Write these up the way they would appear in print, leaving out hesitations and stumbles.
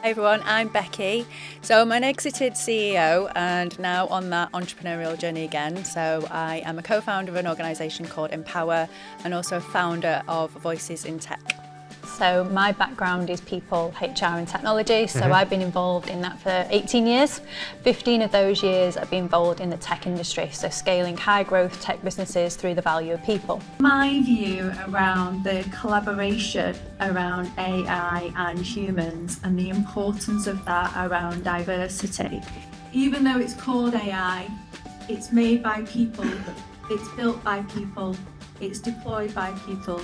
Hi everyone, I'm Becky. So I'm an exited CEO and now on that entrepreneurial journey again. So I am a co-founder of an organisation called Empower and also founder of Voices in Tech. So my background is people, HR and technology, so I've been involved in that for 18 years. 15 of those years I've been involved in the tech industry, so scaling high growth tech businesses through the value of people. My view around the collaboration around AI and humans and the importance of that around diversity. Even though it's called AI, it's made by people, it's built by people, it's deployed by people.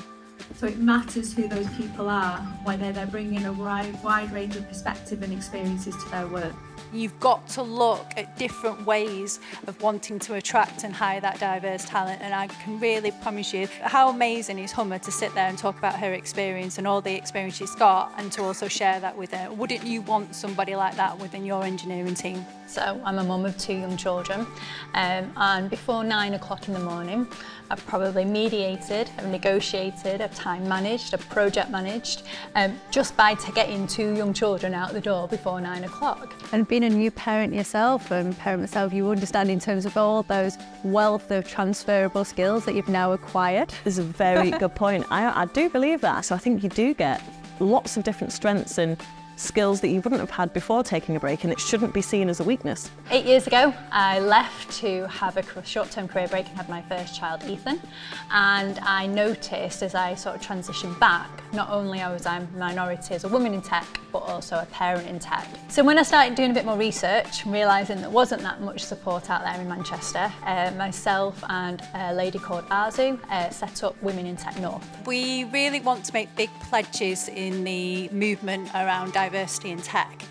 So it matters who those people are, whether they're bringing a wide range of perspective and experiences to their work. You've got to look at different ways of wanting to attract and hire that diverse talent, and I can really promise you how amazing is Hummer to sit there and talk about her experience and all the experience she's got and to also share that with her. Wouldn't you want somebody like that within your engineering team? So I'm a mum of 2 young children and before 9 o'clock in the morning I've probably mediated, I've negotiated, I've time managed, I've project managed just by getting 2 young children out the door before 9 o'clock. And being a new parent yourself and parent myself, you understand in terms of all those wealth of transferable skills that you've now acquired. This is a very good point. I do believe that. So I think you do get lots of different strengths and skills that you wouldn't have had before taking a break, and it shouldn't be seen as a weakness. 8 years ago, I left to have a short-term career break and have my first child, Ethan. And I noticed as I sort of transitioned back, not only was I a minority as a woman in tech, but also a parent in tech. So when I started doing a bit more research, realising there wasn't that much support out there in Manchester, myself and a lady called Arzu set up Women in Tech North. We really want to make big pledges in the movement around diversity in tech.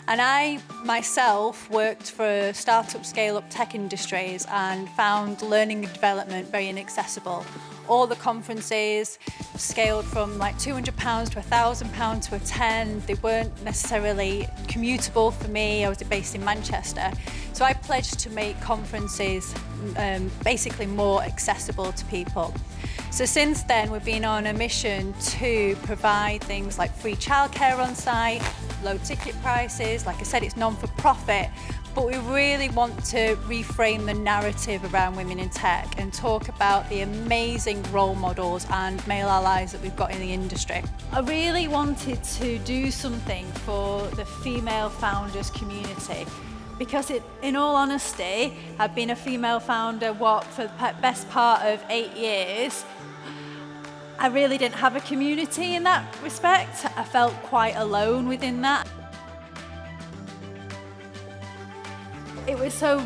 And I myself worked for startup, scale-up tech industries and found learning and development very inaccessible. All the conferences scaled from like £200 to £1,000 to a 10. They weren't necessarily commutable for me. I was based in Manchester. So I pledged to make conferences basically more accessible to people. So since then, we've been on a mission to provide things like free childcare on site, low ticket prices. Like I said, it's non-for-profit, but we really want to reframe the narrative around women in tech and talk about the amazing role models and male allies that we've got in the industry. I really wanted to do something for the female founders community because in all honesty, I've been a female founder, for the best part of 8 years. I really didn't have a community in that respect. I felt quite alone within that. It was so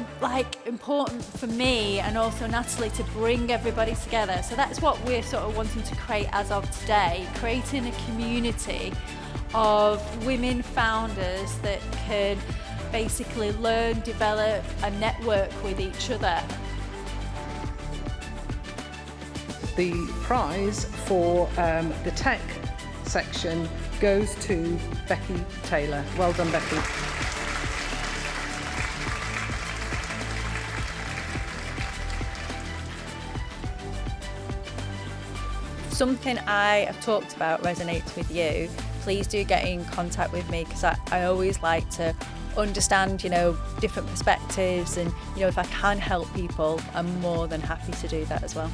important for me and also Natalie to bring everybody together. So that's what we're sort of wanting to create as of today, creating a community of women founders that can basically learn, develop and network with each other. The prize for the tech section goes to Beckie Taylor. Well done, Beckie. Something I have talked about resonates with you, please do get in contact with me because I always like to understand, different perspectives and, if I can help people, I'm more than happy to do that as well.